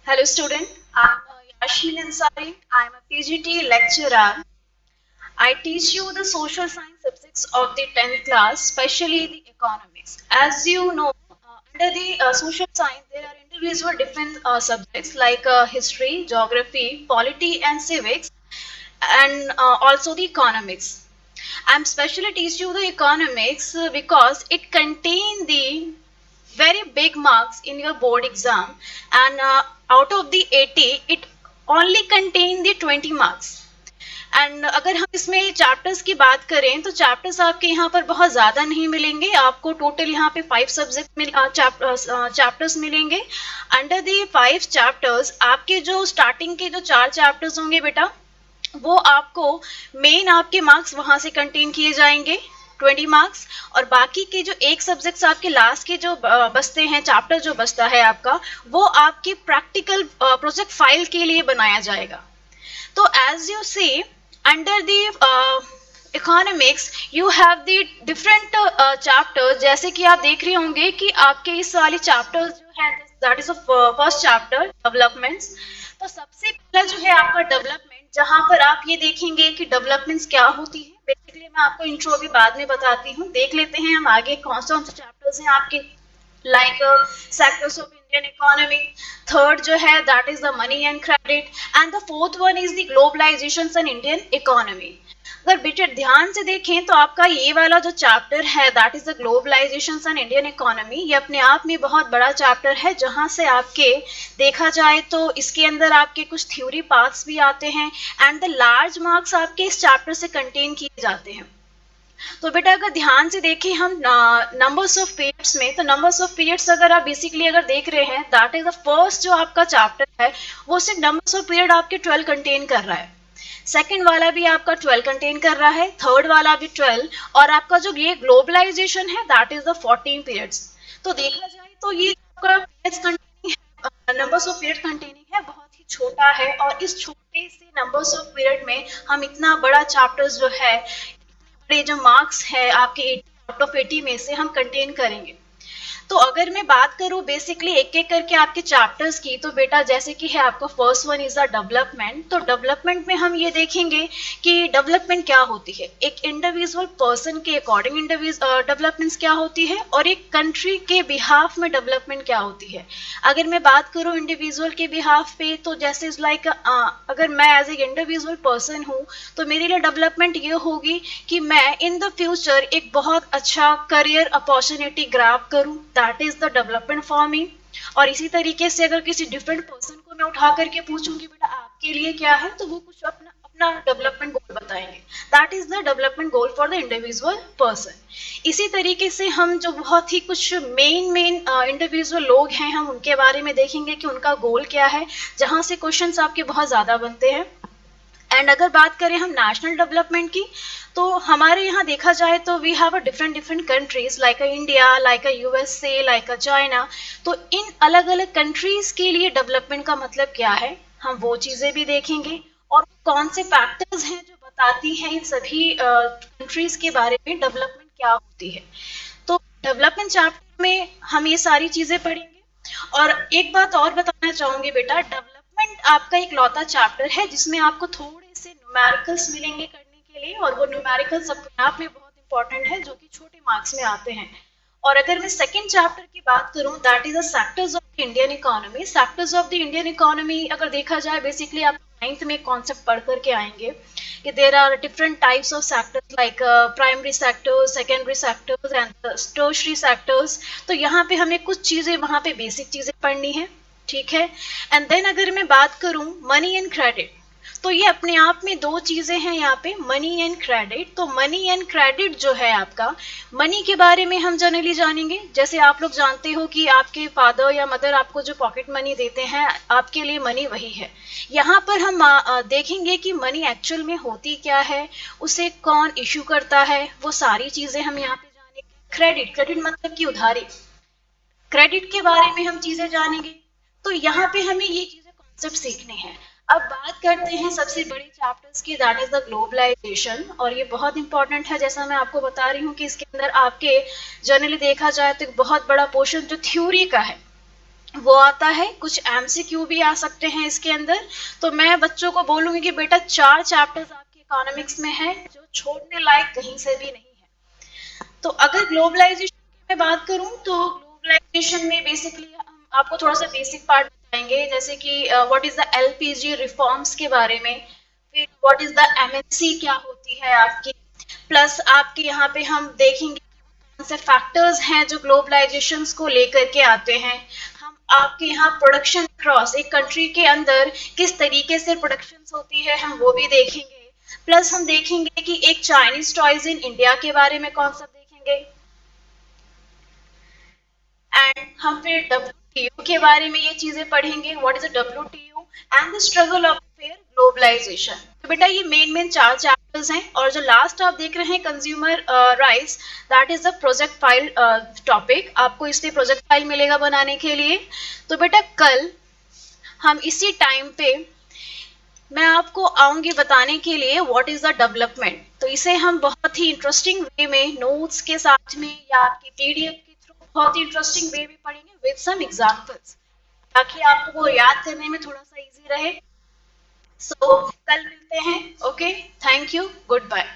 Hello student, I'm Yashin Ansari. I'm a PGT lecturer. I teach you the social science subjects of the 10th class, especially the economics. As you know, under the social science, there are individual different subjects like history, geography, polity, and civics, and also the economics. I'm specially teach you the economics because it contain the very big marks in your board exam, and out of the 80 it only contain the 20 marks. And अगर हम इसमें chapters की बात करें तो chapters आपके यहाँ पर बहुत ज़्यादा नहीं मिलेंगे, आपको टोटल यहाँ पे 5 सब्जेक्ट चैप्टर्स मिलेंगे। अंडर दी 5 चैप्टर्स आपके जो स्टार्टिंग के जो 4 चैप्टर्स होंगे बेटा, वो आपको मेन आपके मार्क्स वहां से कंटेन किए जाएंगे 20 मार्क्स, और बाकी के जो एक सब्जेक्ट्स आपके लास्ट के जो बचते हैं, चैप्टर जो बचता है आपका, वो आपके प्रैक्टिकल प्रोजेक्ट फाइल के लिए बनाया जाएगा। तो as you see under the economics you have the different chapter, जैसे कि आप देख रहे होंगे कि आपके इस वाली चैप्टर जो है that is first chapter developments. तो सबसे पहला जो है आपका डेवलपमेंट, जहां पर आप ये देखेंगे कि डेवलपमेंट्स क्या होती है। बेसिकली मैं आपको इंट्रो भी बाद में बताती हूँ, देख लेते हैं हम आगे कौन से चैप्टर्स हैं आपके, like sectors of Indian economy. Third जो है that is the money and credit, and the fourth one is the globalization and Indian economy. अगर बेटे ध्यान से देखें तो आपका ये वाला जो चैप्टर है that is the globalization and Indian economy, ये अपने आप में बहुत बड़ा चैप्टर है, जहां से आपके देखा जाए तो इसके अंदर आपके कुछ थ्योरी पार्ट्स भी आते हैं, एंड द लार्ज मार्क्स आपके इस चैप्टर से कंटेन किए जाते हैं। तो बेटा अगर ध्यान से देखें हम नंबर्स ऑफ पीरियड्स में, तो नंबर्स ऑफ पीरियड्स अगर आप बेसिकली अगर देख रहे हैं दैट इज द फर्स्ट जो आपका चैप्टर है, वो सिर्फ नंबर्स ऑफ पीरियड आपके 12 कंटेन कर रहा है। सेकंड वाला भी आपका 12 कंटेन कर रहा है, थर्ड वाला भी 12, और आपका जो ये ग्लोबलाइजेशन है दैट इज द 14 पीरियड्स। तो देखा जाए तो ये आपका पीरियड्स कंटेनिंग है, नंबर्स ऑफ पीरियड कंटेनिंग है, बहुत ही छोटा है, और इस छोटे से नंबर्स ऑफ पीरियड में हम इतना बड़ा चैप्टर्स जो है, ये जो मार्क्स है आपके 80 आउट ऑफ 80 में से हम कंटेन करेंगे। तो अगर मैं बात करूं बेसिकली एक एक करके आपके चैप्टर्स की, तो बेटा जैसे कि है आपका first one is the development. तो डेवलपमेंट में हम ये देखेंगे कि डेवलपमेंट क्या होती है, एक इंडिविजुअल पर्सन के अकॉर्डिंग डेवलपमेंट्स क्या होती है, और एक कंट्री के बिहाफ में डेवलपमेंट क्या होती है। अगर मैं बात करूं इंडिविजुअल के बिहाफ पे, तो जैसे इज लाइक अगर मैं एज ए इंडिविजुअल पर्सन हूं, तो मेरे लिए डेवलपमेंट ये होगी कि मैं इन द फ्यूचर एक बहुत अच्छा करियर अपॉर्चुनिटी ग्रैब करूं, that is the development for me. और इसी तरीके से अगर किसी डिफरेंट पर्सन को मैं उठा करके पूछूंगी बेटा आपके लिए क्या है, तो वो कुछ अपना अपना डेवलपमेंट गोल बताएंगे, that is the development goal for the individual person. इसी तरीके से हम जो बहुत ही कुछ मेन इंडिविजुअल लोग हैं, हम उनके बारे में देखेंगे कि उनका गोल क्या है, जहां से क्वेश्चंस आपके बहुत ज्यादा बनते हैं। एंड अगर बात करें हम नेशनल डेवलपमेंट की, तो हमारे यहाँ देखा जाए तो we have a different different countries like a India, like a USA, like a China. तो इन अलग अलग कंट्रीज के लिए डेवलपमेंट का मतलब क्या है, हम वो चीज़ें भी देखेंगे, और कौन से फैक्टर्स हैं जो बताती हैं इन सभी कंट्रीज के बारे में डेवलपमेंट क्या होती है। तो डेवलपमेंट चैप्टर में हम ये सारी चीज़ें पढ़ेंगे। और एक बात और बताना चाहूंगी बेटा, डेवलपमेंट आपका एक लौता चैप्टर है जिसमें आपको थोड़े से न्यूमेरिकल्स मिलेंगे करने के लिए, और वो न्यूमेरिकल्स अपने आप में बहुत इंपॉर्टेंट है, जो कि छोटे मार्क्स में आते हैं। और अगर मैं सेकंड चैप्टर की बात करूं that is the sectors of the Indian economy. Sectors of the Indian economy अगर देखा जाए, बेसिकली आप 9th में कॉन्सेप्ट पढ़ करके आएंगे कि there are different types of sectors like primary sectors, secondary sectors and tertiary sectors. तो यहाँ पे हमें कुछ चीज़ें वहाँ पे बेसिक चीज़ें पढ़नी है, ठीक है। एंड देन अगर मैं बात करूँ मनी एंड क्रेडिट, तो ये अपने आप में दो चीजें हैं यहाँ पे, मनी एंड क्रेडिट। तो मनी एंड क्रेडिट जो है आपका, मनी के बारे में हम जनरली जानेंगे, जैसे आप लोग जानते हो कि आपके फादर या मदर आपको जो पॉकेट मनी देते हैं, आपके लिए मनी वही है। यहाँ पर हम देखेंगे कि मनी एक्चुअल में होती क्या है, उसे कौन इशू करता है, वो सारी चीजें हम यहाँ पे जानेंगे। क्रेडिट, क्रेडिट मतलब कि उधारी, क्रेडिट के बारे में हम चीजें जानेंगे। तो यहाँ पे हमें ये चीजें कॉन्सेप्ट सीखने हैं। अब बात करते हैं सबसे बड़े चैप्टर्स की, दैट इज द ग्लोबलाइजेशन। और ये बहुत इंपॉर्टेंट है, जैसा मैं आपको बता रही हूँ कि इसके अंदर आपके जनरली देखा जाए तो एक बहुत बड़ा पोर्शन जो थ्योरी का है, वो आता है, कुछ एमसीक्यू भी आ सकते हैं इसके अंदर। तो मैं बच्चों को बोलूंगी कि बेटा 4 चैप्टर्स आपके इकोनॉमिक्स में है जो छोड़ने लायक कहीं से भी नहीं है। तो अगर ग्लोबलाइजेशन की मैं बात करूं तो ग्लोबलाइजेशन में बेसिकली हम आपको थोड़ा सा बेसिक पार्ट बताएंगे, जैसे कि what is the LPG reforms के बारे में, फिर व्हाट इज द एमएनसी क्या होती है आपकी, प्लस आपके यहाँ पे हम देखेंगे कौन से फैक्टर्स हैं जो ग्लोबलाइजेशन को लेकर के आते हैं। हम आपके यहाँ प्रोडक्शन क्रॉस एक कंट्री के अंदर किस तरीके से प्रोडक्शन होती है हम वो भी देखेंगे। प्लस हम देखेंगे कि एक चाइनीज टॉयज इन इंडिया के बारे में कॉन्सेप्ट देखेंगे। एंड हम फिर डब्ल्यूटीओ के बारे में ये चीजें पढ़ेंगे, what is WTO and the struggle of fair globalization. तो बेटा ये मेन मेन 4 चैप्टर्स हैं, और जो लास्ट आप देख रहे हैं consumer rights, that is the project file topic. आपको इसमें प्रोजेक्ट फाइल मिलेगा बनाने के लिए। तो बेटा कल हम इसी टाइम पे मैं आपको आऊंगी बताने के लिए व्हाट इज द डेवलपमेंट। तो इसे हम बहुत ही इंटरेस्टिंग वे में नोट्स के साथ में या आपकी पीडीएफ के थ्रू बहुत ही इंटरेस्टिंग वे में पढ़ेंगे विद सम एग्जांपल्स, ताकि आपको वो याद करने में थोड़ा सा इजी रहे। सो कल मिलते हैं। Okay, thank you, good bye.